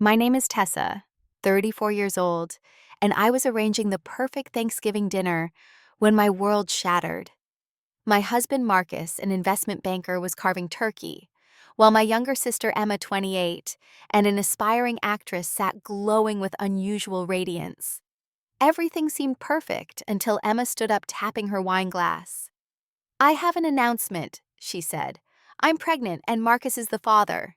My name is Tessa, 34 years old, and I was arranging the perfect Thanksgiving dinner when my world shattered. My husband Marcus, an investment banker, was carving turkey, while my younger sister Emma, 28, and an aspiring actress sat glowing with unusual radiance. Everything seemed perfect until Emma stood up tapping her wine glass. "I have an announcement," she said. "I'm pregnant and Marcus is the father."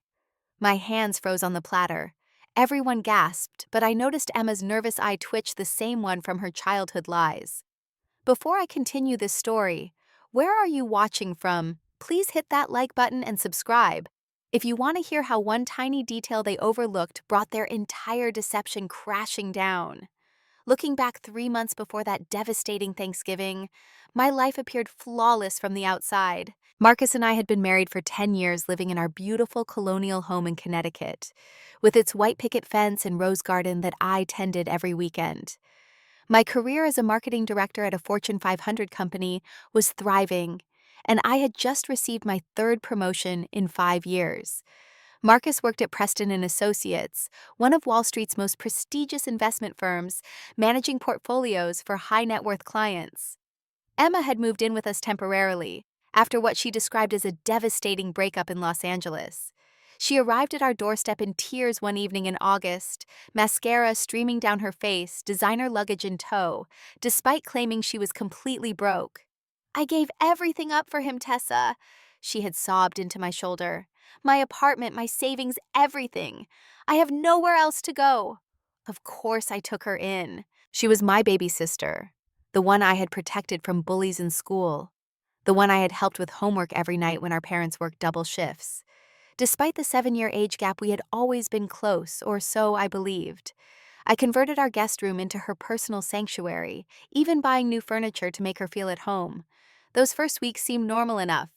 My hands froze on the platter. Everyone gasped, but I noticed Emma's nervous eye twitch, the same one from her childhood lies. Before I continue this story, where are you watching from? Please hit that like button and subscribe if you want to hear how one tiny detail they overlooked brought their entire deception crashing down. Looking back 3 months before that devastating Thanksgiving, my life appeared flawless from the outside. Marcus and I had been married for 10 years, living in our beautiful colonial home in Connecticut, with its white picket fence and rose garden that I tended every weekend. My career as a marketing director at a Fortune 500 company was thriving, and I had just received my third promotion in 5 years. Marcus worked at Preston and Associates, one of Wall Street's most prestigious investment firms, managing portfolios for high net worth clients. Emma had moved in with us temporarily, after what she described as a devastating breakup in Los Angeles. She arrived at our doorstep in tears one evening in August, mascara streaming down her face, designer luggage in tow, despite claiming she was completely broke. "I gave everything up for him, Tessa," she had sobbed into my shoulder. "My apartment, my savings, everything. I have nowhere else to go." Of course I took her in. She was my baby sister, the one I had protected from bullies in school, the one I had helped with homework every night when our parents worked double shifts. Despite the 7-year age gap, we had always been close, or so I believed. I converted our guest room into her personal sanctuary, even buying new furniture to make her feel at home. Those first weeks seemed normal enough.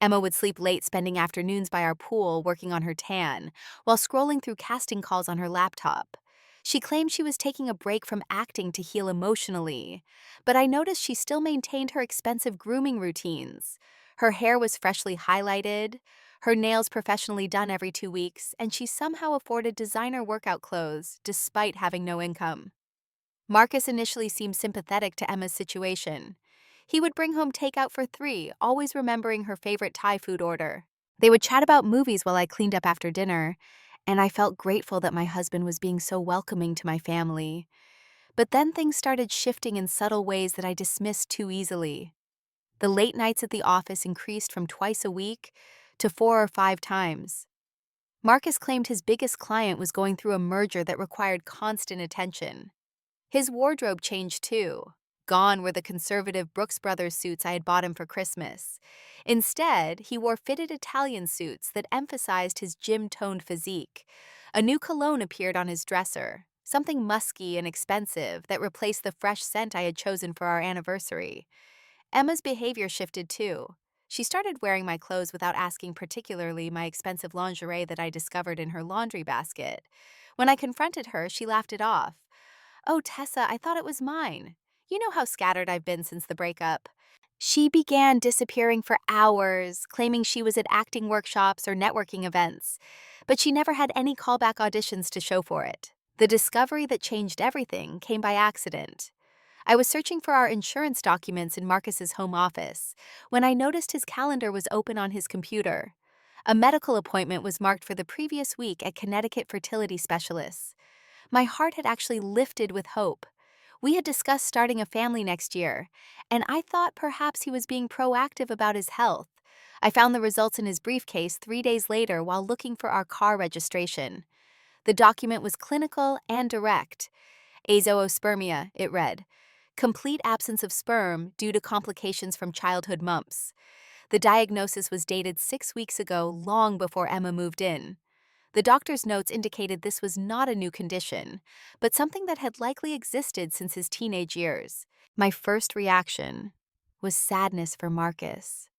Emma would sleep late, spending afternoons by our pool working on her tan, while scrolling through casting calls on her laptop. She claimed she was taking a break from acting to heal emotionally, but I noticed she still maintained her expensive grooming routines. Her hair was freshly highlighted, her nails professionally done every 2 weeks, and she somehow afforded designer workout clothes despite having no income. Marcus initially seemed sympathetic to Emma's situation. He would bring home takeout for three, always remembering her favorite Thai food order. They would chat about movies while I cleaned up after dinner, and I felt grateful that my husband was being so welcoming to my family. But then things started shifting in subtle ways that I dismissed too easily. The late nights at the office increased from twice a week to 4 or 5 times. Marcus claimed his biggest client was going through a merger that required constant attention. His wardrobe changed too. Gone were the conservative Brooks Brothers suits I had bought him for Christmas. Instead, he wore fitted Italian suits that emphasized his gym-toned physique. A new cologne appeared on his dresser, something musky and expensive that replaced the fresh scent I had chosen for our anniversary. Emma's behavior shifted too. She started wearing my clothes without asking, particularly my expensive lingerie that I discovered in her laundry basket. When I confronted her, she laughed it off. "Oh, Tessa, I thought it was mine. You know how scattered I've been since the breakup." She began disappearing for hours, claiming she was at acting workshops or networking events, but she never had any callback auditions to show for it. The discovery that changed everything came by accident. I was searching for our insurance documents in Marcus's home office when I noticed his calendar was open on his computer. A medical appointment was marked for the previous week at Connecticut fertility specialists. My heart had actually lifted with hope. We had discussed starting a family next year, and I thought perhaps he was being proactive about his health. I found the results in his briefcase 3 days later while looking for our car registration. The document was clinical and direct. Azoospermia, it read. Complete absence of sperm due to complications from childhood mumps. The diagnosis was dated 6 weeks ago, long before Emma moved in. The doctor's notes indicated this was not a new condition, but something that had likely existed since his teenage years. My first reaction was sadness for Marcus.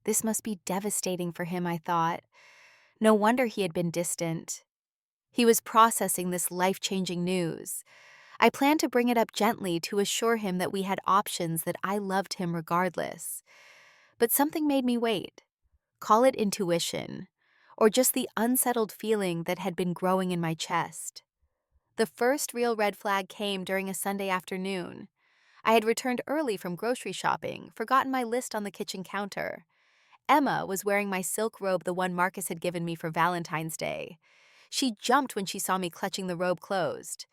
This must be devastating for him, I thought. No wonder he had been distant. He was processing this life-changing news. I planned to bring it up gently to assure him that we had options, that I loved him regardless. But something made me wait. Call it intuition, or just the unsettled feeling that had been growing in my chest. The first real red flag came during a Sunday afternoon. I had returned early from grocery shopping, forgotten my list on the kitchen counter. Emma was wearing my silk robe, the one Marcus had given me for Valentine's Day. She jumped when she saw me clutching the robe closed.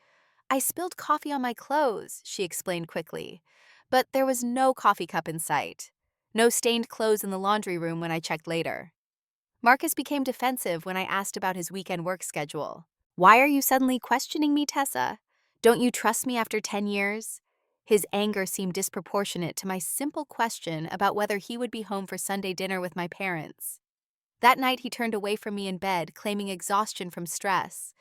"I spilled coffee on my clothes," she explained quickly. But there was no coffee cup in sight. No stained clothes in the laundry room when I checked later. Marcus became defensive when I asked about his weekend work schedule. "Why are you suddenly questioning me, Tessa? Don't you trust me after 10 years?" His anger seemed disproportionate to my simple question about whether he would be home for Sunday dinner with my parents. That night, he turned away from me in bed, claiming exhaustion from stress.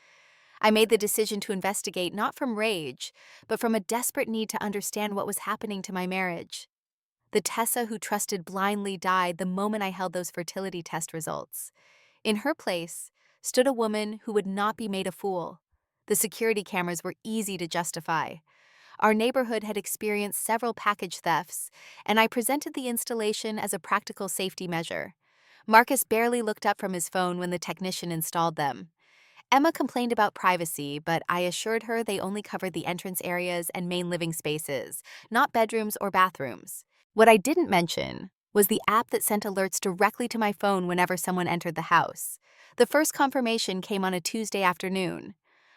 I made the decision to investigate not from rage, but from a desperate need to understand what was happening to my marriage. The Tessa who trusted blindly died the moment I held those fertility test results. In her place stood a woman who would not be made a fool. The security cameras were easy to justify. Our neighborhood had experienced several package thefts, and I presented the installation as a practical safety measure. Marcus barely looked up from his phone when the technician installed them. Emma complained about privacy, but I assured her they only covered the entrance areas and main living spaces, not bedrooms or bathrooms. What I didn't mention was the app that sent alerts directly to my phone whenever someone entered the house. The first confirmation came on a Tuesday afternoon.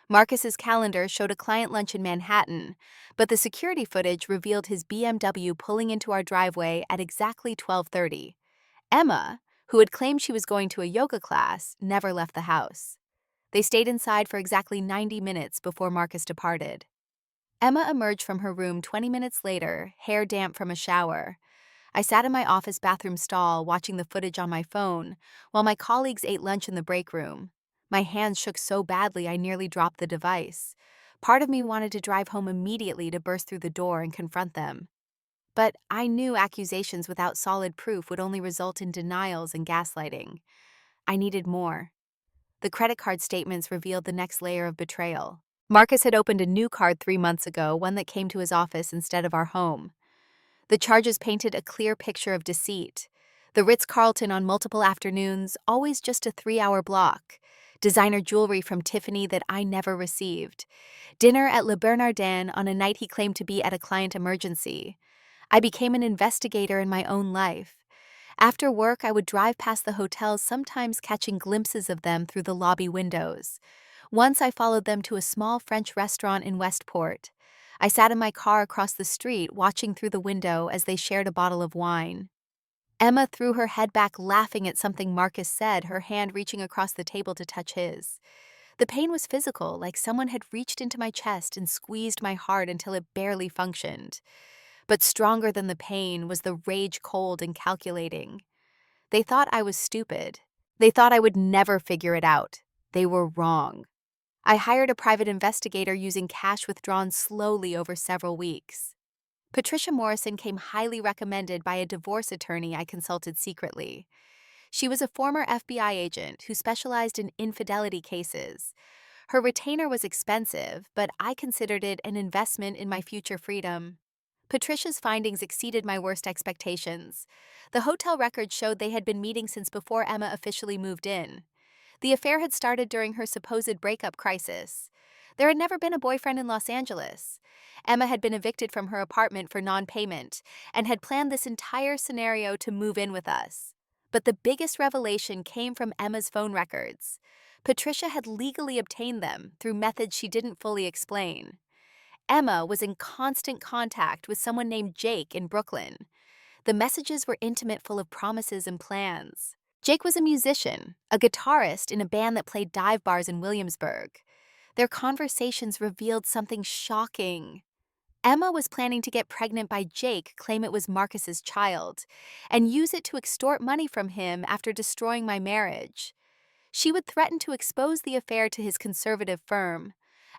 Marcus's calendar showed a client lunch in Manhattan, but the security footage revealed his BMW pulling into our driveway at exactly 12:30. Emma, who had claimed she was going to a yoga class, never left the house. They stayed inside for exactly 90 minutes before Marcus departed. Emma emerged from her room 20 minutes later, hair damp from a shower. I sat in my office bathroom stall watching the footage on my phone, while my colleagues ate lunch in the break room. My hands shook so badly I nearly dropped the device. Part of me wanted to drive home immediately to burst through the door and confront them. But I knew accusations without solid proof would only result in denials and gaslighting. I needed more. The credit card statements revealed the next layer of betrayal. Marcus had opened a new card 3 months ago, one that came to his office instead of our home. The charges painted a clear picture of deceit. The Ritz-Carlton on multiple afternoons, always just a 3-hour block. Designer jewelry from Tiffany that I never received. Dinner at Le Bernardin on a night he claimed to be at a client emergency. I became an investigator in my own life. After work, I would drive past the hotels, sometimes catching glimpses of them through the lobby windows. Once I followed them to a small French restaurant in Westport. I sat in my car across the street, watching through the window as they shared a bottle of wine. Emma threw her head back, laughing at something Marcus said, her hand reaching across the table to touch his. The pain was physical, like someone had reached into my chest and squeezed my heart until it barely functioned. But stronger than the pain was the rage, cold and calculating. They thought I was stupid. They thought I would never figure it out. They were wrong. I hired a private investigator using cash withdrawn slowly over several weeks. Patricia Morrison came highly recommended by a divorce attorney I consulted secretly. She was a former FBI agent who specialized in infidelity cases. Her retainer was expensive, but I considered it an investment in my future freedom. Patricia's findings exceeded my worst expectations. The hotel records showed they had been meeting since before Emma officially moved in. The affair had started during her supposed breakup crisis. There had never been a boyfriend in Los Angeles. Emma had been evicted from her apartment for non-payment and had planned this entire scenario to move in with us. But the biggest revelation came from Emma's phone records. Patricia had legally obtained them through methods she didn't fully explain. Emma was in constant contact with someone named Jake in Brooklyn. The messages were intimate, full of promises and plans. Jake was a musician, a guitarist in a band that played dive bars in Williamsburg. Their conversations revealed something shocking. Emma was planning to get pregnant by Jake, claim it was Marcus's child, and use it to extort money from him after destroying my marriage. She would threaten to expose the affair to his conservative firm,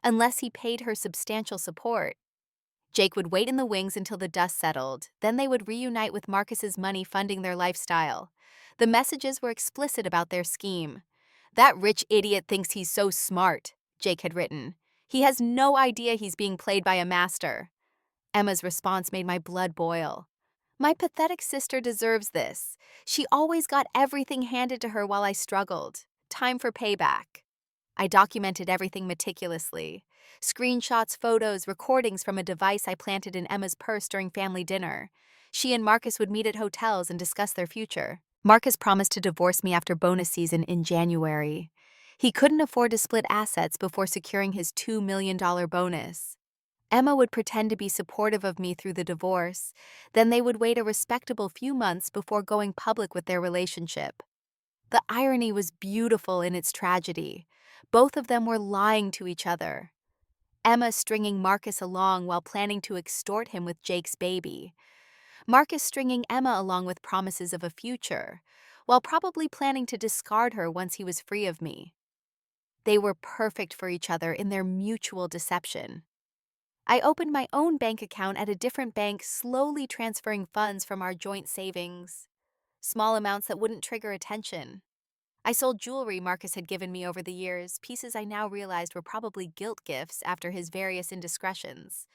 unless he paid her substantial support. Jake would wait in the wings until the dust settled, then they would reunite with Marcus's money funding their lifestyle. The messages were explicit about their scheme. "That rich idiot thinks he's so smart," Jake had written. "He has no idea he's being played by a master." Emma's response made my blood boil. "My pathetic sister deserves this. She always got everything handed to her while I struggled. Time for payback. I documented everything meticulously. Screenshots, photos, recordings from a device I planted in Emma's purse during family dinner. She and Marcus would meet at hotels and discuss their future. Marcus promised to divorce me after bonus season in January. He couldn't afford to split assets before securing his $2 million bonus. Emma would pretend to be supportive of me through the divorce, then they would wait a respectable few months before going public with their relationship. The irony was beautiful in its tragedy. Both of them were lying to each other. Emma stringing Marcus along while planning to extort him with Jake's baby. Marcus stringing Emma along with promises of a future, while probably planning to discard her once he was free of me. They were perfect for each other in their mutual deception. I opened my own bank account at a different bank, slowly transferring funds from our joint savings. Small amounts that wouldn't trigger attention. I sold jewelry Marcus had given me over the years, pieces I now realized were probably guilt gifts after his various indiscretions.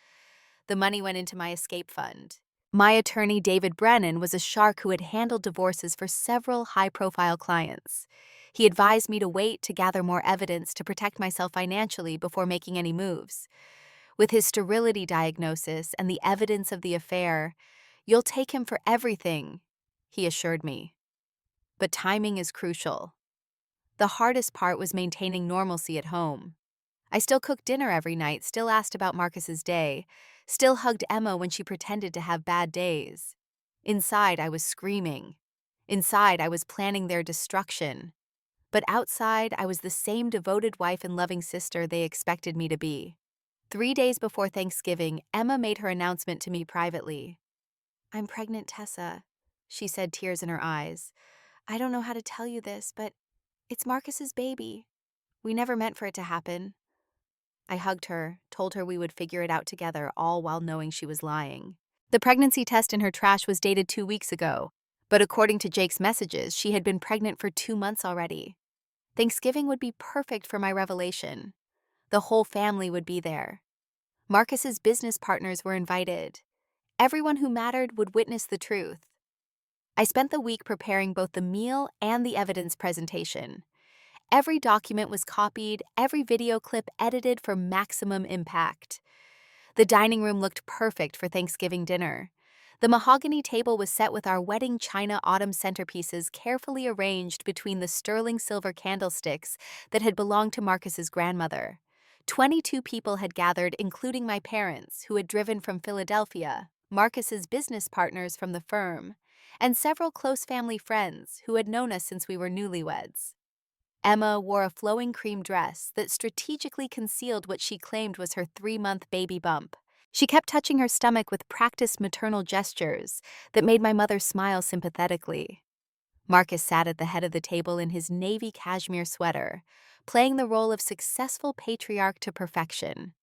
The money went into my escape fund. My attorney, David Brennan, was a shark who had handled divorces for several high-profile clients. He advised me to wait to gather more evidence to protect myself financially before making any moves. With his sterility diagnosis and the evidence of the affair, "You'll take him for everything," he assured me. But timing is crucial. The hardest part was maintaining normalcy at home. I still cooked dinner every night, still asked about Marcus's day, still hugged Emma when she pretended to have bad days. Inside, I was screaming. Inside, I was planning their destruction. But outside, I was the same devoted wife and loving sister they expected me to be. 3 days before Thanksgiving, Emma made her announcement to me privately. "I'm pregnant, Tessa," she said, tears in her eyes. "I don't know how to tell you this, but it's Marcus's baby. We never meant for it to happen." I hugged her, told her we would figure it out together, all while knowing she was lying. The pregnancy test in her trash was dated 2 weeks ago, but according to Jake's messages, she had been pregnant for 2 months already. Thanksgiving would be perfect for my revelation. The whole family would be there. Marcus's business partners were invited. Everyone who mattered would witness the truth. I spent the week preparing both the meal and the evidence presentation. Every document was copied, every video clip edited for maximum impact. The dining room looked perfect for Thanksgiving dinner. The mahogany table was set with our wedding china autumn centerpieces carefully arranged between the sterling silver candlesticks that had belonged to Marcus's grandmother. 22 people had gathered, including my parents, who had driven from Philadelphia, Marcus's business partners from the firm, and several close family friends who had known us since we were newlyweds. Emma wore a flowing cream dress that strategically concealed what she claimed was her 3-month baby bump. She kept touching her stomach with practiced maternal gestures that made my mother smile sympathetically. Marcus sat at the head of the table in his navy cashmere sweater, playing the role of successful patriarch to perfection.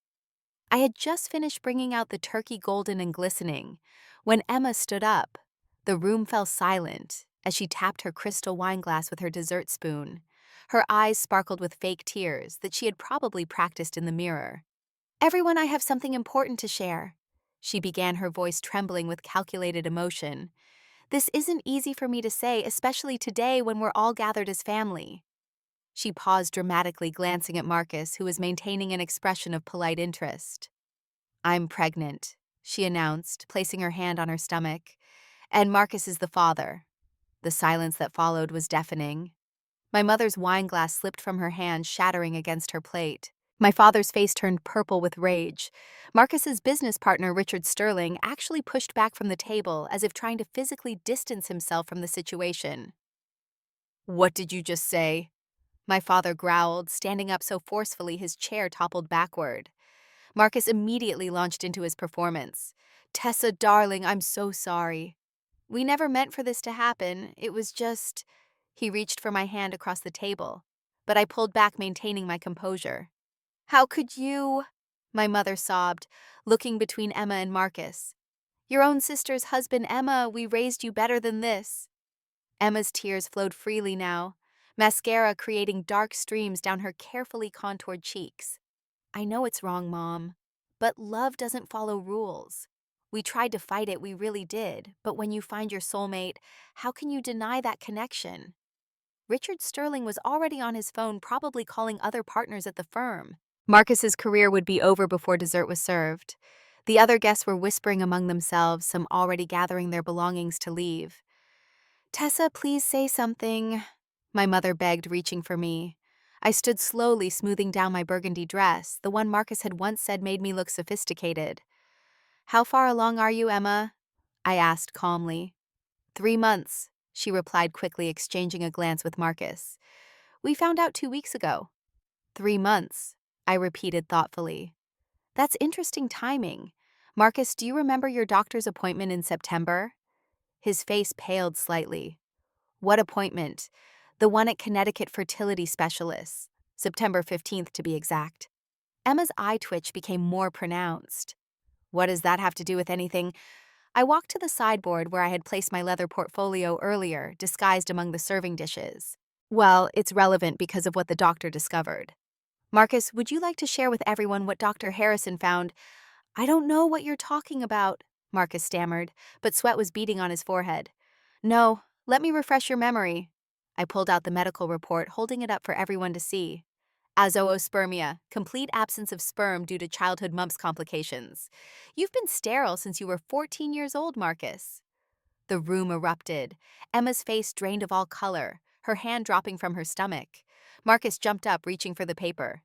I had just finished bringing out the turkey golden and glistening when Emma stood up. The room fell silent as she tapped her crystal wine glass with her dessert spoon. Her eyes sparkled with fake tears that she had probably practiced in the mirror. "Everyone, I have something important to share," she began, her voice trembling with calculated emotion. "This isn't easy for me to say, especially today when we're all gathered as family." She paused dramatically, glancing at Marcus, who was maintaining an expression of polite interest. "I'm pregnant," she announced, placing her hand on her stomach. "And Marcus is the father." The silence that followed was deafening. My mother's wine glass slipped from her hand, shattering against her plate. My father's face turned purple with rage. Marcus's business partner, Richard Sterling, actually pushed back from the table as if trying to physically distance himself from the situation. "What did you just say?" My father growled, standing up so forcefully his chair toppled backward. Marcus immediately launched into his performance. "Tessa, darling, I'm so sorry. We never meant for this to happen. It was just—" He reached for my hand across the table, but I pulled back, maintaining my composure. "How could you?" my mother sobbed, looking between Emma and Marcus. "Your own sister's husband, Emma, we raised you better than this." Emma's tears flowed freely now, mascara creating dark streams down her carefully contoured cheeks. "I know it's wrong, Mom, but love doesn't follow rules. We tried to fight it, we really did, but when you find your soulmate, how can you deny that connection?" Richard Sterling was already on his phone, probably calling other partners at the firm. Marcus's career would be over before dessert was served. The other guests were whispering among themselves, some already gathering their belongings to leave. "Tessa, please say something," my mother begged, reaching for me. I stood slowly, smoothing down my burgundy dress, the one Marcus had once said made me look sophisticated. "How far along are you, Emma?" I asked calmly. "3 months," she replied quickly, exchanging a glance with Marcus. "We found out 2 weeks ago." 3 months, I repeated thoughtfully. "That's interesting timing. Marcus, do you remember your doctor's appointment in September?" His face paled slightly. "What appointment?" "The one at Connecticut Fertility Specialists. September 15th, to be exact." Emma's eye twitch became more pronounced. "What does that have to do with anything?" I walked to the sideboard where I had placed my leather portfolio earlier, disguised among the serving dishes. "Well, it's relevant because of what the doctor discovered." "Marcus, would you like to share with everyone what Dr. Harrison found?" "I don't know what you're talking about," Marcus stammered, but sweat was beading on his forehead. "No, let me refresh your memory." I pulled out the medical report, holding it up for everyone to see. "Azoospermia, complete absence of sperm due to childhood mumps complications. You've been sterile since you were 14 years old, Marcus." The room erupted. Emma's face drained of all color, her hand dropping from her stomach. Marcus jumped up, reaching for the paper.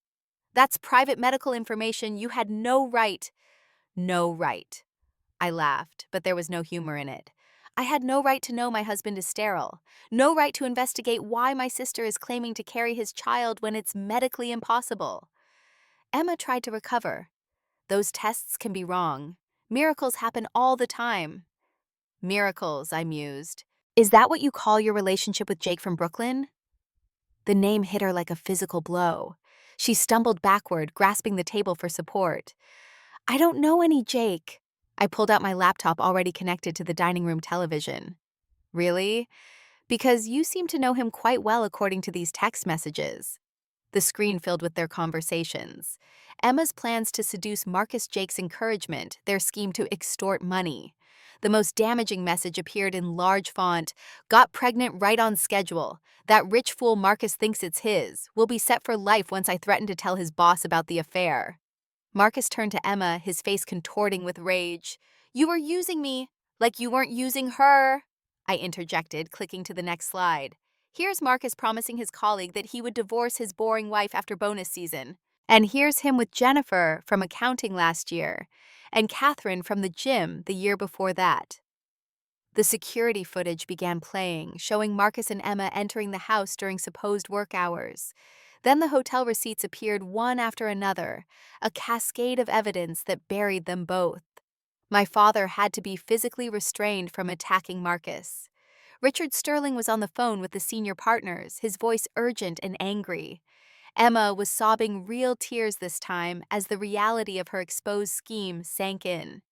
"That's private medical information. You had no right." "No right." I laughed, but there was no humor in it. "I had no right to know my husband is sterile. No right to investigate why my sister is claiming to carry his child when it's medically impossible." Emma tried to recover. "Those tests can be wrong. Miracles happen all the time." "Miracles," I mused. "Is that what you call your relationship with Jake from Brooklyn?" The name hit her like a physical blow. She stumbled backward, grasping the table for support. "I don't know any Jake." I pulled out my laptop already connected to the dining room television. "Really? Because you seem to know him quite well according to these text messages." The screen filled with their conversations. Emma's plans to seduce Marcus, Jake's encouragement, their scheme to extort money. The most damaging message appeared in large font. "Got pregnant right on schedule. That rich fool Marcus thinks it's his. Will be set for life once I threaten to tell his boss about the affair." Marcus turned to Emma, his face contorting with rage. "You were using me, like you weren't using her," I interjected, clicking to the next slide. "Here's Marcus promising his colleague that he would divorce his boring wife after bonus season. And here's him with Jennifer from accounting last year, and Catherine from the gym the year before that." The security footage began playing, showing Marcus and Emma entering the house during supposed work hours. Then the hotel receipts appeared one after another, a cascade of evidence that buried them both. My father had to be physically restrained from attacking Marcus. Richard Sterling was on the phone with the senior partners, his voice urgent and angry. Emma was sobbing real tears this time as the reality of her exposed scheme sank in.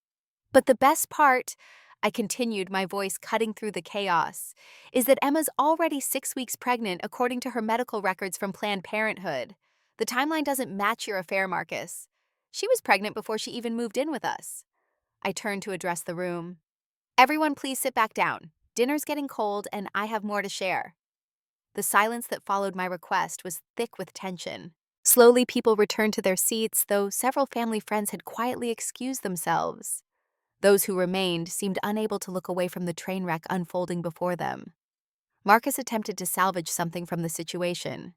"But the best part," I continued, my voice cutting through the chaos, "is that Emma's already 6 weeks pregnant according to her medical records from Planned Parenthood. The timeline doesn't match your affair, Marcus. She was pregnant before she even moved in with us." I turned to address the room. "Everyone please sit back down. Dinner's getting cold and I have more to share." The silence that followed my request was thick with tension. Slowly people returned to their seats, though several family friends had quietly excused themselves. Those who remained seemed unable to look away from the train wreck unfolding before them. Marcus attempted to salvage something from the situation.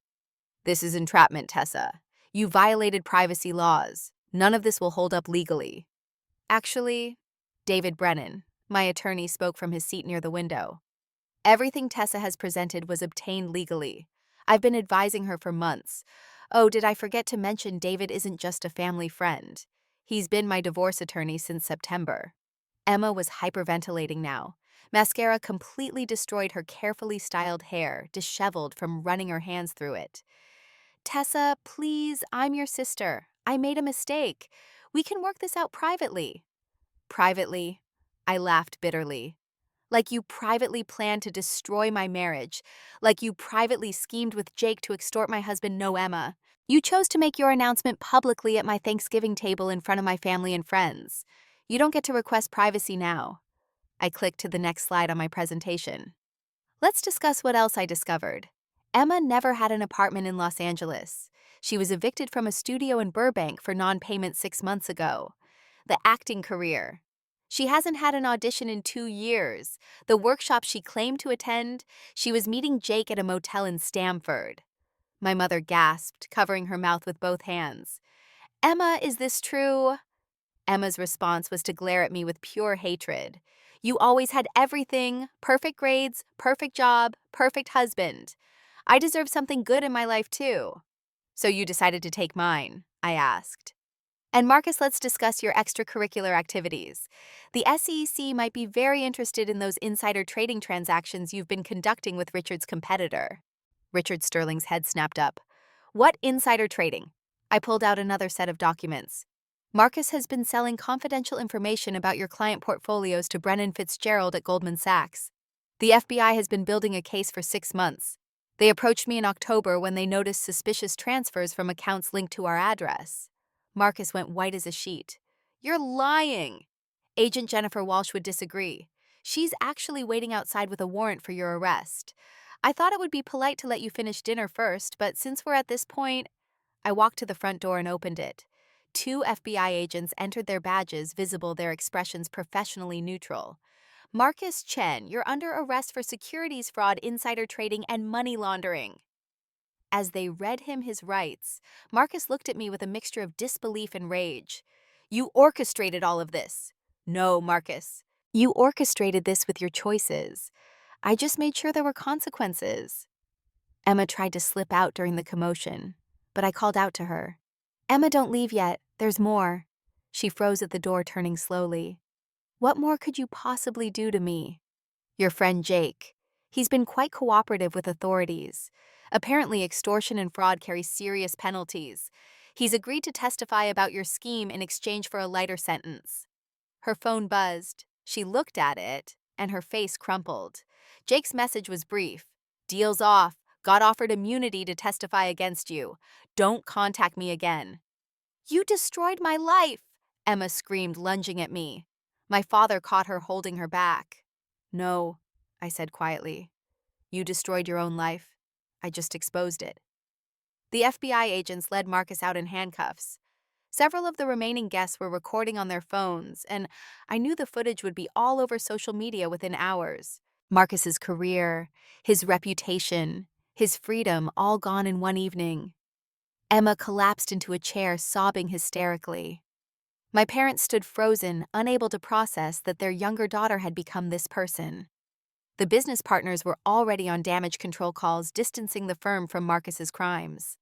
"This is entrapment, Tessa. You violated privacy laws. None of this will hold up legally." "Actually," David Brennan, my attorney, spoke from his seat near the window. "Everything Tessa has presented was obtained legally. I've been advising her for months. Oh, did I forget to mention David isn't just a family friend. He's been my divorce attorney since September." Emma was hyperventilating now. Mascara completely destroyed her carefully styled hair, disheveled from running her hands through it. "Tessa, please, I'm your sister. I made a mistake. We can work this out privately." "Privately?" I laughed bitterly. "Like you privately planned to destroy my marriage. Like you privately schemed with Jake to extort my husband, no Emma. You chose to make your announcement publicly at my Thanksgiving table in front of my family and friends. You don't get to request privacy now." I clicked to the next slide on my presentation. "Let's discuss what else I discovered." Emma never had an apartment in Los Angeles. She was evicted from a studio in Burbank for non-payment 6 months ago. The acting career. She hasn't had an audition in 2 years. The workshop she claimed to attend, she was meeting Jake at a motel in Stamford. My mother gasped, covering her mouth with both hands. Emma, is this true? Emma's response was to glare at me with pure hatred. You always had everything, perfect grades, perfect job, perfect husband. I deserve something good in my life too. So you decided to take mine, I asked. And Marcus, let's discuss your extracurricular activities. The SEC might be very interested in those insider trading transactions you've been conducting with Richard's competitor. Richard Sterling's head snapped up. What insider trading? I pulled out another set of documents. Marcus has been selling confidential information about your client portfolios to Brennan Fitzgerald at Goldman Sachs. The FBI has been building a case for 6 months. They approached me in October when they noticed suspicious transfers from accounts linked to our address. Marcus went white as a sheet. You're lying! Agent Jennifer Walsh would disagree. She's actually waiting outside with a warrant for your arrest. I thought it would be polite to let you finish dinner first, but since we're at this point, I walked to the front door and opened it. 2 FBI agents entered, their badges visible, their expressions professionally neutral. Marcus Chen, you're under arrest for securities fraud, insider trading, and money laundering. As they read him his rights, Marcus looked at me with a mixture of disbelief and rage. You orchestrated all of this. No, Marcus. You orchestrated this with your choices. I just made sure there were consequences. Emma tried to slip out during the commotion, but I called out to her. Emma, don't leave yet. There's more. She froze at the door, turning slowly. What more could you possibly do to me? Your friend Jake. He's been quite cooperative with authorities. Apparently, extortion and fraud carry serious penalties. He's agreed to testify about your scheme in exchange for a lighter sentence. Her phone buzzed. She looked at it, and her face crumpled. Jake's message was brief. Deal's off. Got offered immunity to testify against you. Don't contact me again. You destroyed my life, Emma screamed, lunging at me. My father caught her, holding her back. No, I said quietly. You destroyed your own life. I just exposed it. The FBI agents led Marcus out in handcuffs. Several of the remaining guests were recording on their phones, and I knew the footage would be all over social media within hours. Marcus's career, his reputation, his freedom, all gone in one evening. Emma collapsed into a chair, sobbing hysterically. My parents stood frozen, unable to process that their younger daughter had become this person. The business partners were already on damage control calls, distancing the firm from Marcus's crimes.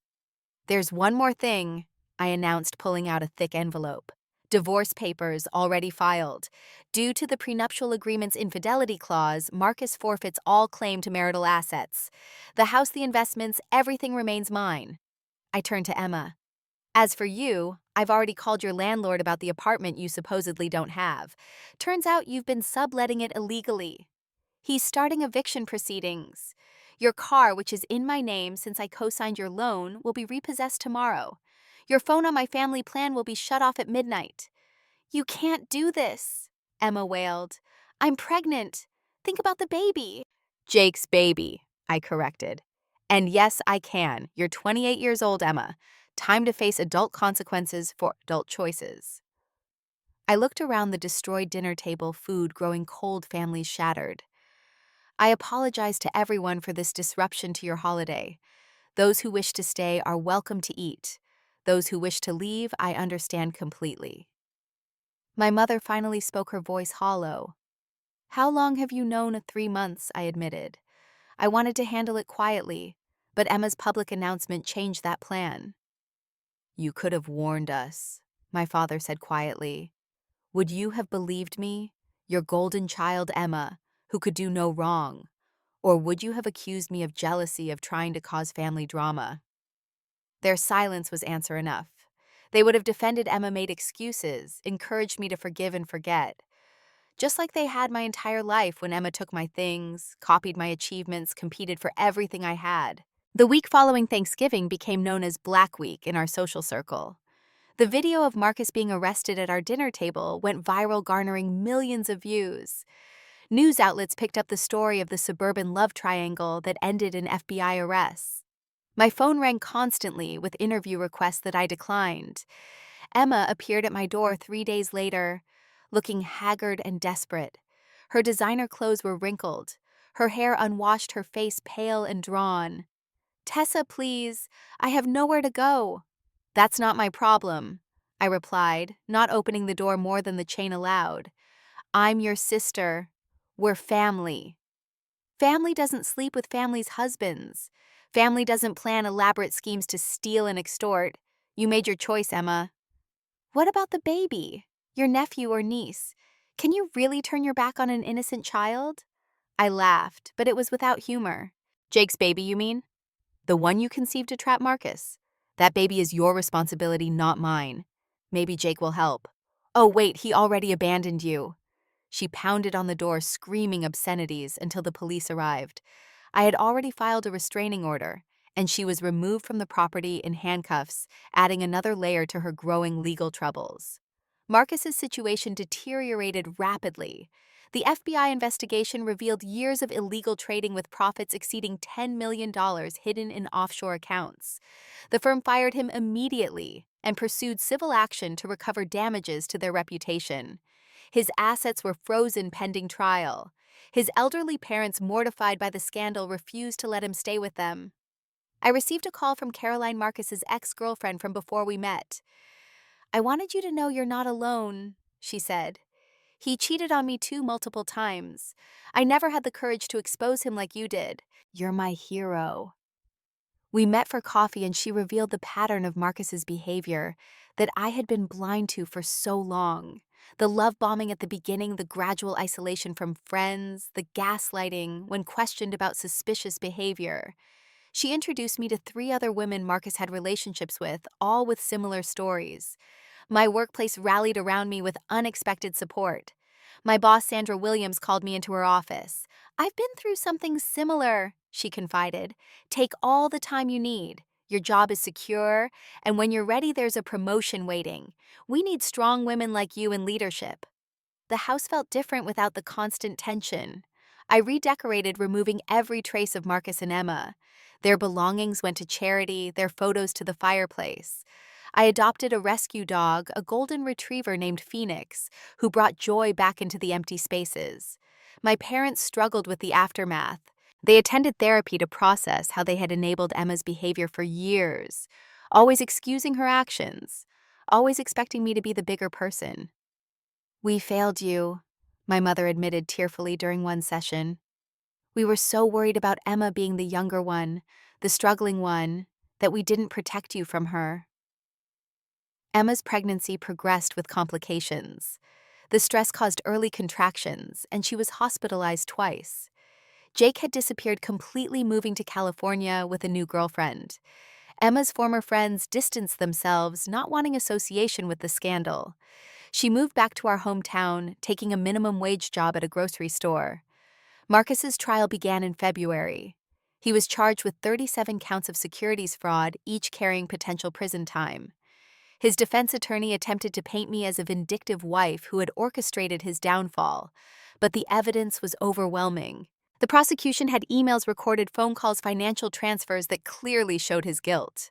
There's one more thing, I announced, pulling out a thick envelope. Divorce papers already filed. Due to the prenuptial agreement's infidelity clause, Marcus forfeits all claim to marital assets. The house, the investments, everything remains mine. I turned to Emma. As for you, I've already called your landlord about the apartment you supposedly don't have. Turns out you've been subletting it illegally. He's starting eviction proceedings. Your car, which is in my name since I co-signed your loan, will be repossessed tomorrow. Your phone on my family plan will be shut off at midnight. You can't do this, Emma wailed. I'm pregnant. Think about the baby. Jake's baby, I corrected. And yes, I can. You're 28 years old, Emma. Time to face adult consequences for adult choices. I looked around the destroyed dinner table, food growing cold, families shattered. I apologize to everyone for this disruption to your holiday. Those who wish to stay are welcome to eat. Those who wish to leave, I understand completely. My mother finally spoke, her voice hollow. How long have you known? 3 months, I admitted. I wanted to handle it quietly, but Emma's public announcement changed that plan. You could have warned us, my father said quietly. Would you have believed me, your golden child Emma, who could do no wrong? Or would you have accused me of jealousy, of trying to cause family drama? Their silence was answer enough. They would have defended Emma, made excuses, encouraged me to forgive and forget. Just like they had my entire life when Emma took my things, copied my achievements, competed for everything I had. The week following Thanksgiving became known as Black Week in our social circle. The video of Marcus being arrested at our dinner table went viral, garnering millions of views. News outlets picked up the story of the suburban love triangle that ended in FBI arrests. My phone rang constantly with interview requests that I declined. Emma appeared at my door 3 days later, looking haggard and desperate. Her designer clothes were wrinkled, her hair unwashed, her face pale and drawn. "Tessa, please, I have nowhere to go." "That's not my problem," I replied, not opening the door more than the chain allowed. "I'm your sister. We're family." Family doesn't sleep with family's husbands. Family doesn't plan elaborate schemes to steal and extort. You made your choice, Emma. What about the baby? Your nephew or niece? Can you really turn your back on an innocent child? I laughed, but it was without humor. Jake's baby, you mean? The one you conceived to trap Marcus? That baby is your responsibility, not mine. Maybe Jake will help. Oh, wait, he already abandoned you. She pounded on the door, screaming obscenities until the police arrived. I had already filed a restraining order, and she was removed from the property in handcuffs, adding another layer to her growing legal troubles. Marcus's situation deteriorated rapidly. The FBI investigation revealed years of illegal trading with profits exceeding $10 million hidden in offshore accounts. The firm fired him immediately and pursued civil action to recover damages to their reputation. His assets were frozen pending trial. His elderly parents, mortified by the scandal, refused to let him stay with them. I received a call from Caroline Marcus's ex-girlfriend from before we met. "I wanted you to know you're not alone," she said. "He cheated on me too multiple times. I never had the courage to expose him like you did. You're my hero." We met for coffee and she revealed the pattern of Marcus's behavior that I had been blind to for so long. The love bombing at the beginning, the gradual isolation from friends, the gaslighting when questioned about suspicious behavior. She introduced me to 3 other women Marcus had relationships with, all with similar stories. My workplace rallied around me with unexpected support. My boss, Sandra Williams, called me into her office. "I've been through something similar," she confided. "Take all the time you need. Your job is secure, and when you're ready, there's a promotion waiting. We need strong women like you in leadership." The house felt different without the constant tension. I redecorated, removing every trace of Marcus and Emma. Their belongings went to charity, their photos to the fireplace. I adopted a rescue dog, a golden retriever named Phoenix, who brought joy back into the empty spaces. My parents struggled with the aftermath. They attended therapy to process how they had enabled Emma's behavior for years, always excusing her actions, always expecting me to be the bigger person. "We failed you," my mother admitted tearfully during one session. "We were so worried about Emma being the younger one, the struggling one, that we didn't protect you from her." Emma's pregnancy progressed with complications. The stress caused early contractions, and she was hospitalized twice. Jake had disappeared completely, moving to California with a new girlfriend. Emma's former friends distanced themselves, not wanting association with the scandal. She moved back to our hometown, taking a minimum wage job at a grocery store. Marcus's trial began in February. He was charged with 37 counts of securities fraud, each carrying potential prison time. His defense attorney attempted to paint me as a vindictive wife who had orchestrated his downfall, but the evidence was overwhelming. The prosecution had emails, recorded phone calls, financial transfers that clearly showed his guilt.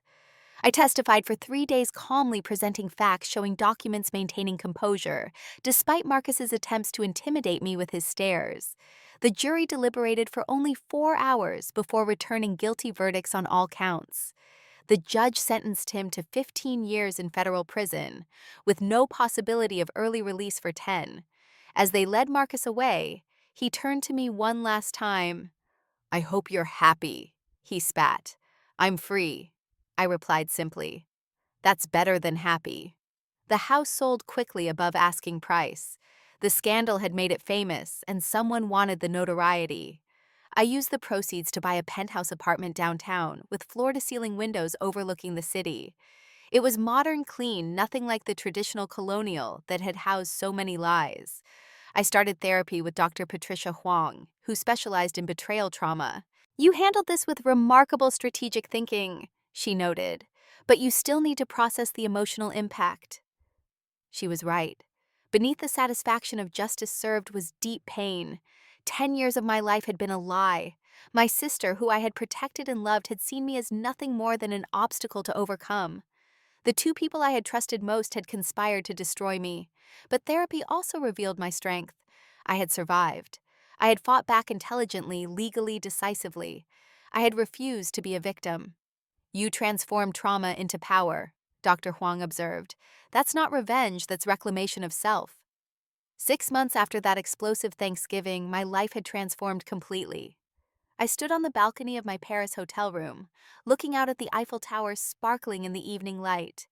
I testified for 3 days, calmly presenting facts, showing documents, maintaining composure, despite Marcus's attempts to intimidate me with his stares. The jury deliberated for only 4 hours before returning guilty verdicts on all counts. The judge sentenced him to 15 years in federal prison, with no possibility of early release for 10. As they led Marcus away, he turned to me one last time. "I hope you're happy," he spat. "I'm free," I replied simply. "That's better than happy." The house sold quickly above asking price. The scandal had made it famous, and someone wanted the notoriety. I used the proceeds to buy a penthouse apartment downtown with floor-to-ceiling windows overlooking the city. It was modern, clean, nothing like the traditional colonial that had housed so many lies. I started therapy with Dr. Patricia Huang, who specialized in betrayal trauma. "You handled this with remarkable strategic thinking," she noted, "but you still need to process the emotional impact." She was right. Beneath the satisfaction of justice served was deep pain. 10 years of my life had been a lie. My sister, who I had protected and loved, had seen me as nothing more than an obstacle to overcome. The two people I had trusted most had conspired to destroy me. But therapy also revealed my strength. I had survived. I had fought back intelligently, legally, decisively. I had refused to be a victim. You transform trauma into power, Dr. Huang observed. That's not revenge, that's reclamation of self. 6 months after that explosive Thanksgiving, my life had transformed completely. I stood on the balcony of my Paris hotel room, looking out at the Eiffel Tower sparkling in the evening light.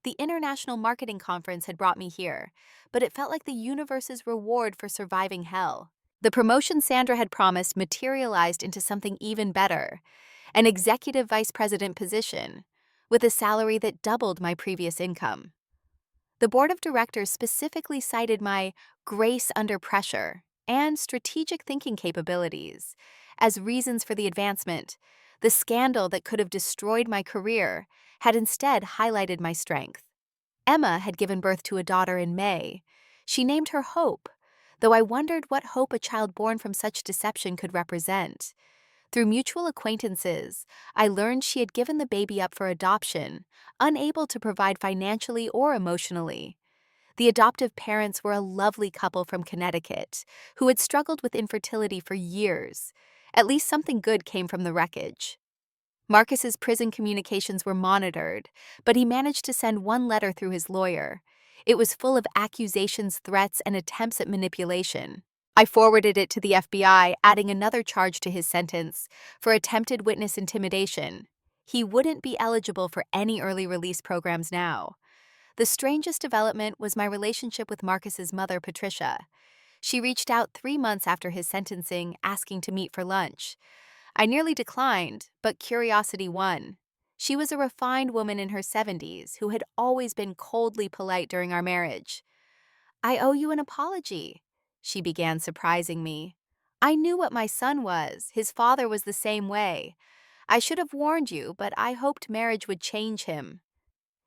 The International Marketing Conference had brought me here, but it felt like the universe's reward for surviving hell. The promotion Sandra had promised materialized into something even better, an executive vice president position, with a salary that doubled my previous income. The board of directors specifically cited my grace under pressure and strategic thinking capabilities as reasons for the advancement. The scandal that could have destroyed my career had instead highlighted my strength. Emma had given birth to a daughter in May. She named her Hope, though I wondered what hope a child born from such deception could represent. Through mutual acquaintances, I learned she had given the baby up for adoption, unable to provide financially or emotionally. The adoptive parents were a lovely couple from Connecticut who had struggled with infertility for years. At least something good came from the wreckage. Marcus's prison communications were monitored, but he managed to send one letter through his lawyer. It was full of accusations, threats, and attempts at manipulation. I forwarded it to the FBI, adding another charge to his sentence for attempted witness intimidation. He wouldn't be eligible for any early release programs now. The strangest development was my relationship with Marcus's mother, Patricia. She reached out 3 months after his sentencing, asking to meet for lunch. I nearly declined, but curiosity won. She was a refined woman in her 70s who had always been coldly polite during our marriage. "I owe you an apology," she began, surprising me. "I knew what my son was. His father was the same way. I should have warned you, but I hoped marriage would change him."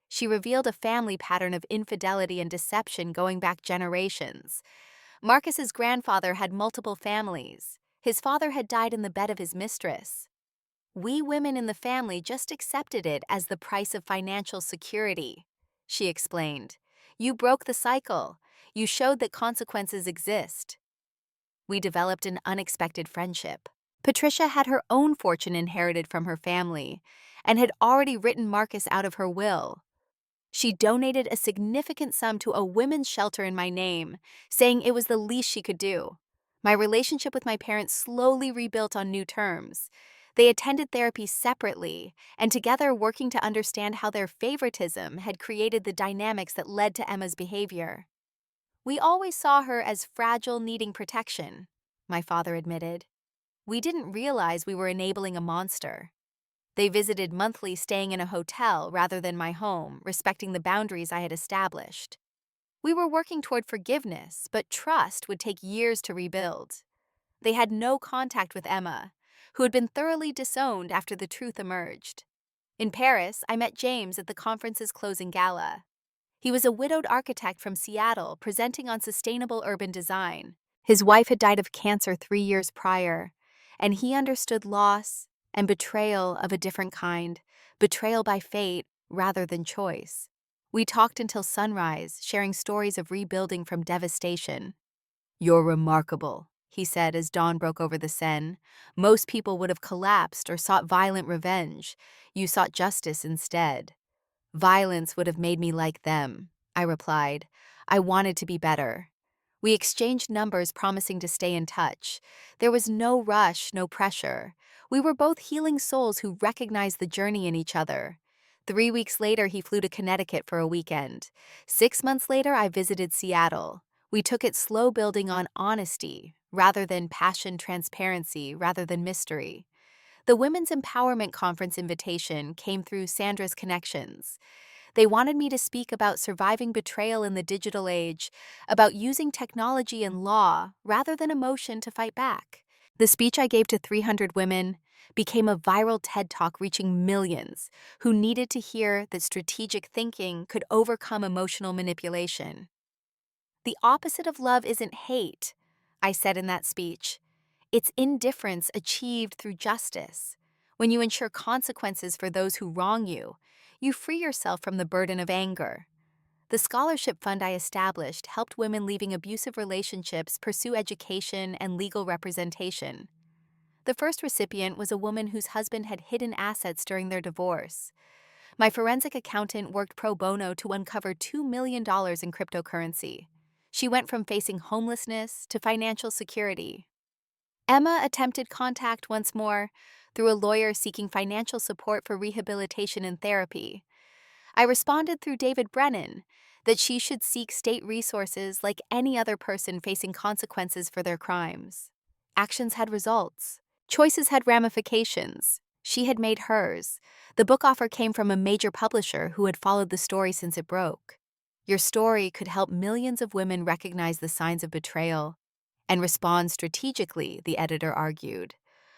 She revealed a family pattern of infidelity and deception going back generations. Marcus's grandfather had multiple families. His father had died in the bed of his mistress. "We women in the family just accepted it as the price of financial security," she explained. "You broke the cycle. You showed that consequences exist." We developed an unexpected friendship. Patricia had her own fortune inherited from her family and had already written Marcus out of her will. She donated a significant sum to a women's shelter in my name, saying it was the least she could do. My relationship with my parents slowly rebuilt on new terms. They attended therapy separately, and together working to understand how their favoritism had created the dynamics that led to Emma's behavior. "We always saw her as fragile, needing protection," my father admitted. "We didn't realize we were enabling a monster." They visited monthly, staying in a hotel rather than my home, respecting the boundaries I had established. We were working toward forgiveness, but trust would take years to rebuild. They had no contact with Emma, who had been thoroughly disowned after the truth emerged. In Paris, I met James at the conference's closing gala. He was a widowed architect from Seattle presenting on sustainable urban design. His wife had died of cancer 3 years prior, and he understood loss and betrayal of a different kind, betrayal by fate rather than choice. We talked until sunrise, sharing stories of rebuilding from devastation. "You're remarkable," he said as dawn broke over the Seine. "Most people would have collapsed or sought violent revenge. You sought justice instead." "Violence would have made me like them," I replied. "I wanted to be better." We exchanged numbers, promising to stay in touch. There was no rush, no pressure. We were both healing souls who recognized the journey in each other. 3 weeks later, he flew to Connecticut for a weekend. 6 months later, I visited Seattle. We took it slow, building on honesty rather than passion, transparency rather than mystery. The Women's Empowerment Conference invitation came through Sandra's connections. They wanted me to speak about surviving betrayal in the digital age, about using technology and law rather than emotion to fight back. The speech I gave to 300 women became a viral TED Talk reaching millions who needed to hear that strategic thinking could overcome emotional manipulation. "The opposite of love isn't hate," I said in that speech. It's indifference achieved through justice. When you ensure consequences for those who wrong you, you free yourself from the burden of anger. The scholarship fund I established helped women leaving abusive relationships pursue education and legal representation. The first recipient was a woman whose husband had hidden assets during their divorce. My forensic accountant worked pro bono to uncover $2 million in cryptocurrency. She went from facing homelessness to financial security. Emma attempted contact once more through a lawyer seeking financial support for rehabilitation and therapy. I responded through David Brennan that she should seek state resources like any other person facing consequences for their crimes. Actions had results. Choices had ramifications. She had made hers. The book offer came from a major publisher who had followed the story since it broke. Your story could help millions of women recognize the signs of betrayal and respond strategically, the editor argued.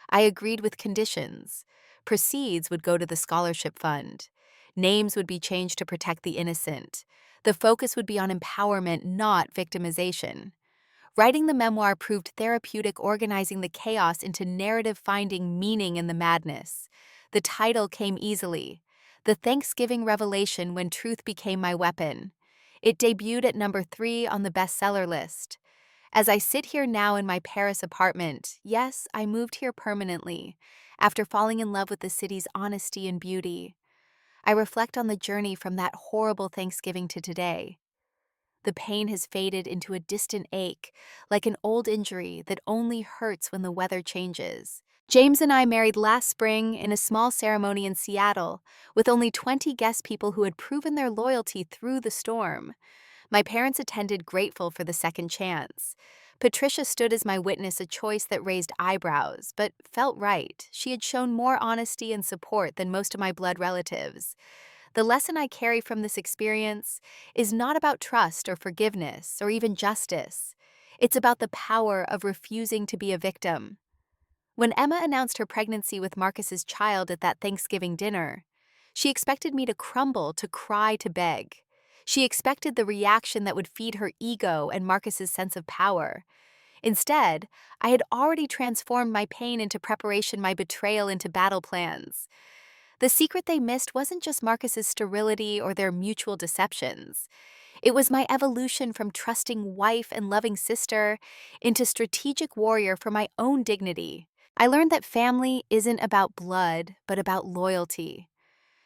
I agreed with conditions. Proceeds would go to the scholarship fund. Names would be changed to protect the innocent. The focus would be on empowerment, not victimization. Writing the memoir proved therapeutic, organizing the chaos into narrative, finding meaning in the madness. The title came easily. The Thanksgiving Revelation When Truth Became My Weapon. It debuted at number 3 on the bestseller list. As I sit here now in my Paris apartment, yes, I moved here permanently, after falling in love with the city's honesty and beauty. I reflect on the journey from that horrible Thanksgiving to today. The pain has faded into a distant ache, like an old injury that only hurts when the weather changes. James and I married last spring in a small ceremony in Seattle, with only 20 guest people who had proven their loyalty through the storm. My parents attended, grateful for the second chance. Patricia stood as my witness, a choice that raised eyebrows, but felt right. She had shown more honesty and support than most of my blood relatives. The lesson I carry from this experience is not about trust or forgiveness or even justice. It's about the power of refusing to be a victim. When Emma announced her pregnancy with Marcus's child at that Thanksgiving dinner, she expected me to crumble, to cry, to beg. She expected the reaction that would feed her ego and Marcus's sense of power. Instead, I had already transformed my pain into preparation, my betrayal into battle plans. The secret they missed wasn't just Marcus's sterility or their mutual deceptions. It was my evolution from trusting wife and loving sister into strategic warrior for my own dignity. I learned that family isn't about blood, but about loyalty.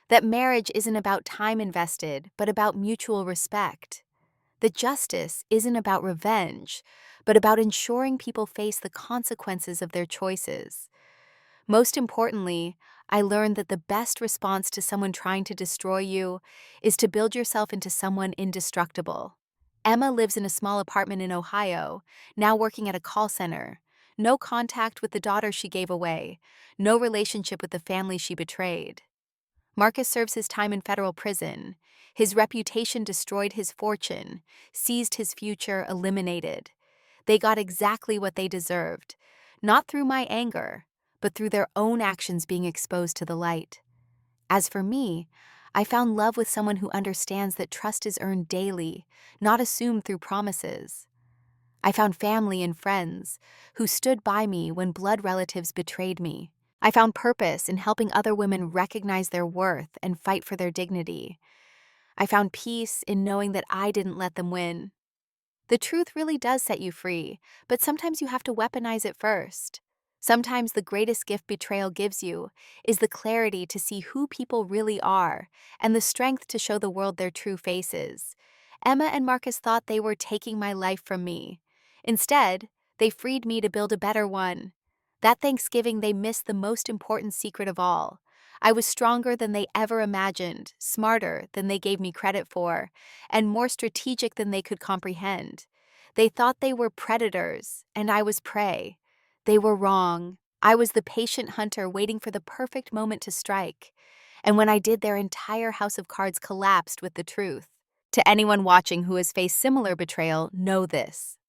That marriage isn't about time invested, but about mutual respect. That justice isn't about revenge, but about ensuring people face the consequences of their choices. Most importantly, I learned that the best response to someone trying to destroy you is to build yourself into someone indestructible. Emma lives in a small apartment in Ohio, now working at a call center. No contact with the daughter she gave away, no relationship with the family she betrayed. Marcus serves his time in federal prison. His reputation destroyed, his fortune, seized his future, eliminated. They got exactly what they deserved, not through my anger, but through their own actions being exposed to the light. As for me, I found love with someone who understands that trust is earned daily, not assumed through promises. I found family and friends who stood by me when blood relatives betrayed me. I found purpose in helping other women recognize their worth and fight for their dignity. I found peace in knowing that I didn't let them win. The truth really does set you free, but sometimes you have to weaponize it first. Sometimes the greatest gift betrayal gives you is the clarity to see who people really are and the strength to show the world their true faces. Emma and Marcus thought they were taking my life from me. Instead, they freed me to build a better one. That Thanksgiving, they missed the most important secret of all. I was stronger than they ever imagined, smarter than they gave me credit for, and more strategic than they could comprehend. They thought they were predators, and I was prey. They were wrong. I was the patient hunter waiting for the perfect moment to strike. And when I did, their entire house of cards collapsed with the truth. To anyone watching who has faced similar betrayal, know this.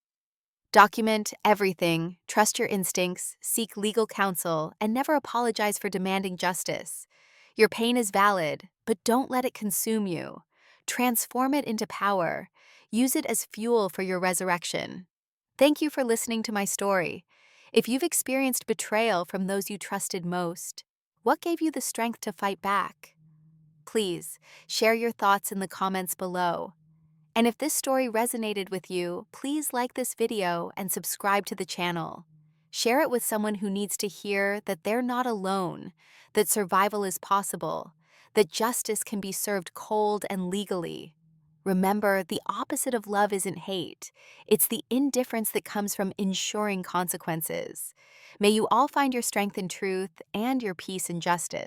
Document everything, trust your instincts, seek legal counsel, and never apologize for demanding justice. Your pain is valid, but don't let it consume you. Transform it into power. Use it as fuel for your resurrection. Thank you for listening to my story. If you've experienced betrayal from those you trusted most, what gave you the strength to fight back? Please share your thoughts in the comments below. And if this story resonated with you, please like this video and subscribe to the channel. Share it with someone who needs to hear that they're not alone, that survival is possible, that justice can be served cold and legally. Remember, the opposite of love isn't hate. It's the indifference that comes from ensuring consequences. May you all find your strength in truth and your peace in justice.